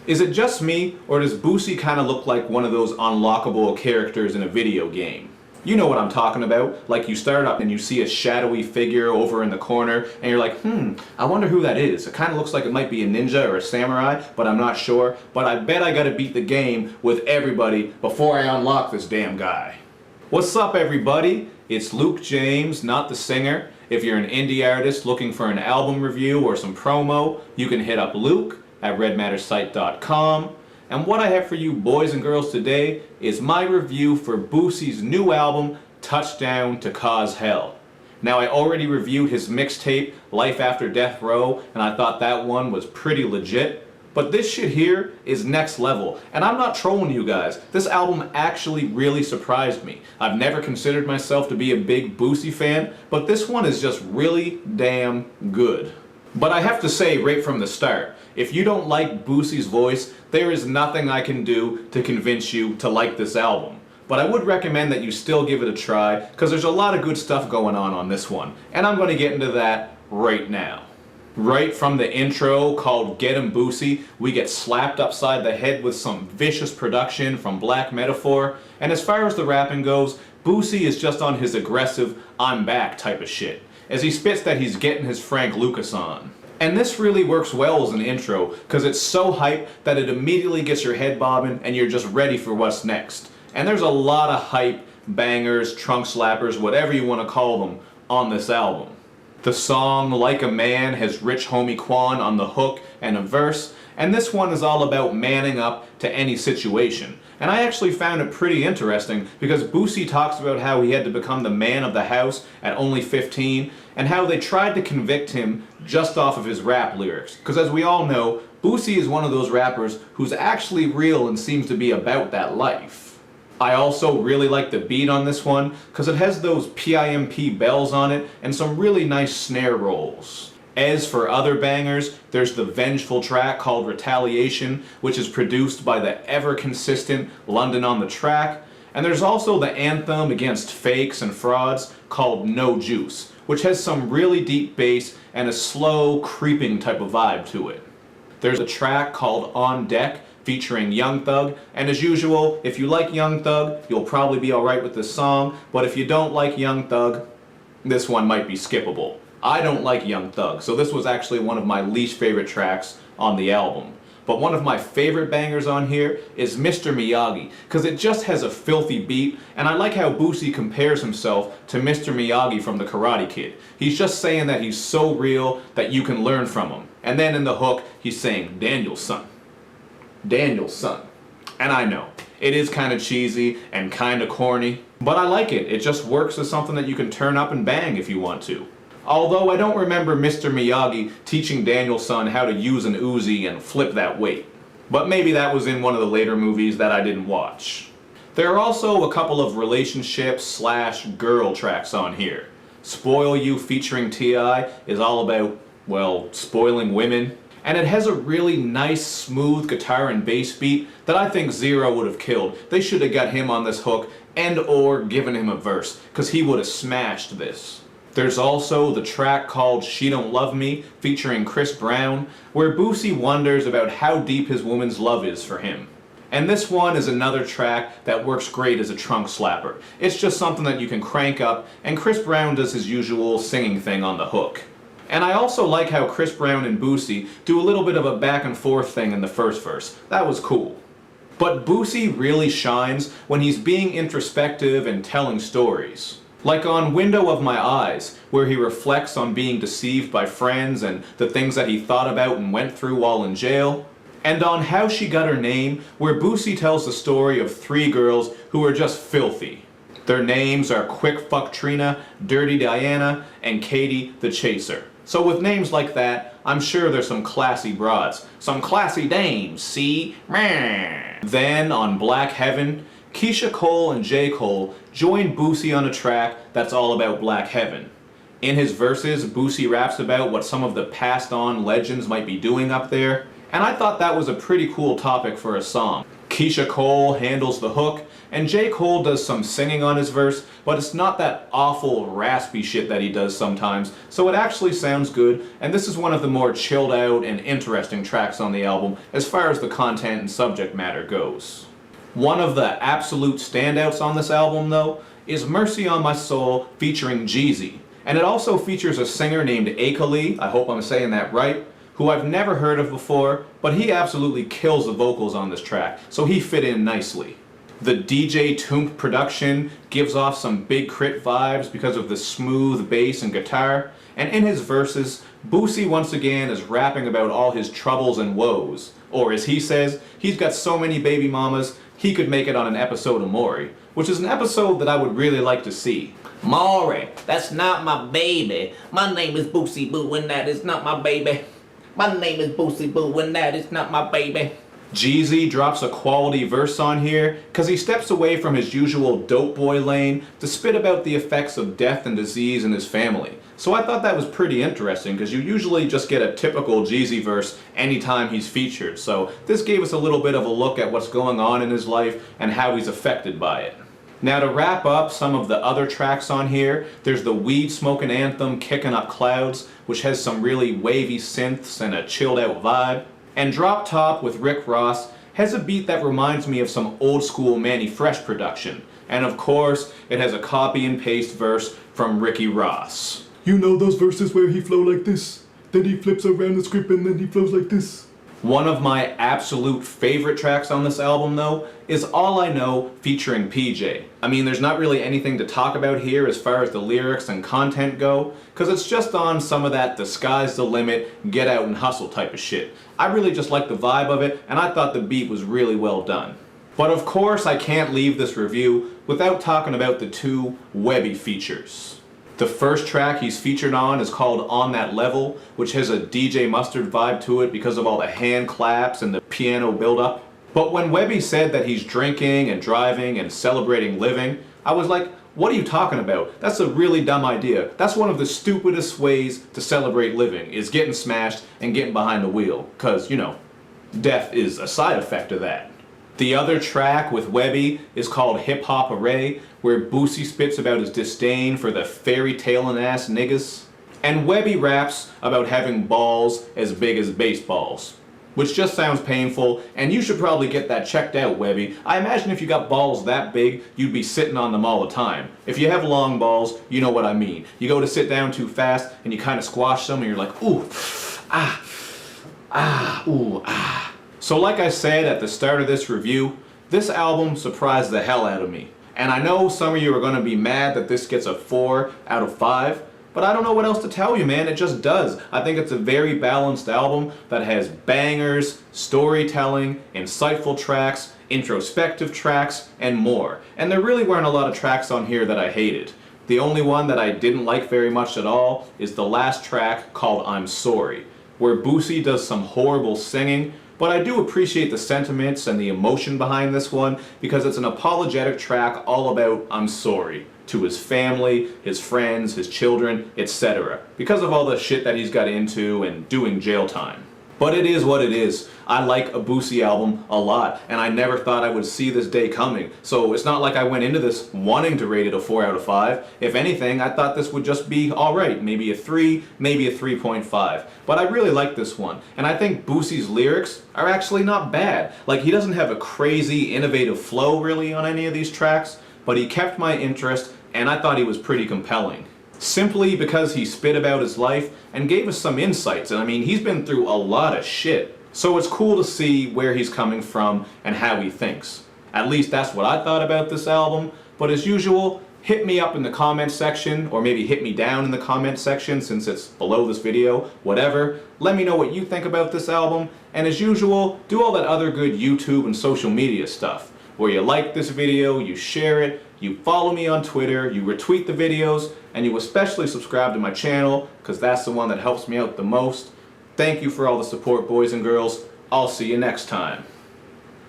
Is it just me, or does Boosie kind of look like one of those unlockable characters in a video game? You know what I'm talking about, like you start up and you see a shadowy figure over in the corner and you're like, I wonder who that is. It kind of looks like it might be a ninja or a samurai, but I'm not sure. But I bet I gotta beat the game with everybody before I unlock this damn guy. What's up everybody? It's Luke James, not the singer. If you're an indie artist looking for an album review or some promo, you can hit up Luke at redmattersite.com. And what I have for you boys and girls today is my review for Boosie's new album, Touchdown to Cause Hell. Now I already reviewed his mixtape, Life After Death Row, and I thought that one was pretty legit. But this shit here is next level, and I'm not trolling you guys. This album actually really surprised me. I've never considered myself to be a big Boosie fan, but this one is just really damn good. But I have to say right from the start, if you don't like Boosie's voice, there is nothing I can do to convince you to like this album. But I would recommend that you still give it a try, because there's a lot of good stuff going on this one. And I'm going to get into that right now. Right from the intro called Get 'Em Boosie, we get slapped upside the head with some vicious production from Black Metaphor. And as far as the rapping goes, Boosie is just on his aggressive, I'm back type of shit, as he spits that he's getting his Frank Lucas on. And this really works well as an intro, because it's so hype that it immediately gets your head bobbing and you're just ready for what's next. And there's a lot of hype, bangers, trunk slappers, whatever you want to call them, on this album. The song Like a Man has Rich Homie Quan on the hook and a verse, and this one is all about manning up to any situation. And I actually found it pretty interesting because Boosie talks about how he had to become the man of the house at only 15 and how they tried to convict him just off of his rap lyrics. Because as we all know, Boosie is one of those rappers who's actually real and seems to be about that life. I also really like the beat on this one because it has those PIMP bells on it and some really nice snare rolls. As for other bangers, there's the vengeful track called Retaliation, which is produced by the ever-consistent London on the Track, and there's also the anthem against fakes and frauds called No Juice, which has some really deep bass and a slow, creeping type of vibe to it. There's a track called On Deck featuring Young Thug, and as usual, if you like Young Thug, you'll probably be alright with this song, but if you don't like Young Thug, this one might be skippable. I don't like Young Thug, so this was actually one of my least favorite tracks on the album. But one of my favorite bangers on here is Mr. Miyagi, because it just has a filthy beat, and I like how Boosie compares himself to Mr. Miyagi from The Karate Kid. He's just saying that he's so real that you can learn from him. And then in the hook, he's saying, Daniel's son. Daniel's son. And I know, it is kind of cheesy and kind of corny, but I like it. It just works as something that you can turn up and bang if you want to. Although I don't remember Mr. Miyagi teaching Daniel's son how to use an Uzi and flip that weight. But maybe that was in one of the later movies that I didn't watch. There are also a couple of relationship/girl tracks on here. Spoil You featuring T.I. is all about, well, spoiling women. And it has a really nice, smooth guitar and bass beat that I think Zero would have killed. They should have got him on this hook and or given him a verse, because he would have smashed this. There's also the track called She Don't Love Me featuring Chris Brown, where Boosie wonders about how deep his woman's love is for him. And this one is another track that works great as a trunk slapper. It's just something that you can crank up, and Chris Brown does his usual singing thing on the hook. And I also like how Chris Brown and Boosie do a little bit of a back and forth thing in the first verse. That was cool. But Boosie really shines when he's being introspective and telling stories. Like on Window of My Eyes, where he reflects on being deceived by friends and the things that he thought about and went through while in jail. And on How She Got Her Name, where Boosie tells the story of 3 girls who are just filthy. Their names are Quick Fuck Trina, Dirty Diana, and Katie the Chaser. So with names like that, I'm sure there's some classy broads. Some classy dames, see? Then on Black Heaven, Keisha Cole and J. Cole joined Boosie on a track that's all about Black Heaven. In his verses, Boosie raps about what some of the passed on legends might be doing up there, and I thought that was a pretty cool topic for a song. Keisha Cole handles the hook, and J. Cole does some singing on his verse, but it's not that awful raspy shit that he does sometimes, so it actually sounds good, and this is one of the more chilled out and interesting tracks on the album as far as the content and subject matter goes. One of the absolute standouts on this album, though, is Mercy on My Soul featuring Jeezy, and it also features a singer named Akali, I hope I'm saying that right, who I've never heard of before, but he absolutely kills the vocals on this track, so he fit in nicely. The DJ Toomp production gives off some Big Crit vibes because of the smooth bass and guitar, and in his verses, Boosie once again is rapping about all his troubles and woes, or as he says, he's got so many baby mamas, he could make it on an episode of Maury, which is an episode that I would really like to see. Maury, that's not my baby. My name is Boosie Boo and that is not my baby. My name is Boosie Boo and that is not my baby. Jeezy drops a quality verse on here because he steps away from his usual dope boy lane to spit about the effects of death and disease in his family. So I thought that was pretty interesting because you usually just get a typical Jeezy verse anytime he's featured. So this gave us a little bit of a look at what's going on in his life and how he's affected by it. Now to wrap up some of the other tracks on here, there's the weed smoking anthem Kicking Up Clouds, which has some really wavy synths and a chilled out vibe. And Drop Top with Rick Ross has a beat that reminds me of some old school Manny Fresh production. And of course, it has a copy and paste verse from Ricky Ross. You know those verses where he flow like this, then he flips around the script and then he flows like this. One of my absolute favorite tracks on this album, though, is All I Know featuring PJ. I mean, there's not really anything to talk about here as far as the lyrics and content go, because it's just on some of that the sky's the limit, get out and hustle type of shit. I really just like the vibe of it, and I thought the beat was really well done. But of course, I can't leave this review without talking about the two Webbie features. The first track he's featured on is called On That Level, which has a DJ Mustard vibe to it because of all the hand claps and the piano build-up. But when Webbie said that he's drinking and driving and celebrating living, I was like, what are you talking about? That's a really dumb idea. That's one of the stupidest ways to celebrate living, is getting smashed and getting behind the wheel. Because, you know, death is a side effect of that. The other track with Webbie is called Hip Hop Hooray, where Boosie spits about his disdain for the fairy tailing ass niggas. And Webbie raps about having balls as big as baseballs, which just sounds painful, and you should probably get that checked out, Webbie. I imagine if you got balls that big, you'd be sitting on them all the time. If you have long balls, you know what I mean. You go to sit down too fast, and you kind of squash them, and you're like, ooh, ah, ah, ooh, ah. So like I said at the start of this review, this album surprised the hell out of me. And I know some of you are going to be mad that this gets a 4 out of 5, but I don't know what else to tell you, man. It just does. I think it's a very balanced album that has bangers, storytelling, insightful tracks, introspective tracks, and more. And there really weren't a lot of tracks on here that I hated. The only one that I didn't like very much at all is the last track called I'm Sorry, where Boosie does some horrible singing, but I do appreciate the sentiments and the emotion behind this one because it's an apologetic track all about I'm sorry to his family, his friends, his children, etc. because of all the shit that he's got into and doing jail time. But it is what it is. I like a Boosie album a lot, and I never thought I would see this day coming. So it's not like I went into this wanting to rate it a 4 out of 5. If anything, I thought this would just be alright, maybe a 3, maybe a 3.5. But I really like this one, and I think Boosie's lyrics are actually not bad. Like, he doesn't have a crazy, innovative flow really on any of these tracks, but he kept my interest, and I thought he was pretty compelling. Simply because he spit about his life and gave us some insights, and I mean, he's been through a lot of shit. So it's cool to see where he's coming from and how he thinks. At least that's what I thought about this album, but as usual, hit me up in the comment section, or maybe hit me down in the comment section since it's below this video, whatever. Let me know what you think about this album, and as usual, do all that other good YouTube and social media stuff, where you like this video, you share it, you follow me on Twitter, you retweet the videos, and you especially subscribe to my channel, because that's the one that helps me out the most. Thank you for all the support, boys and girls. I'll see you next time.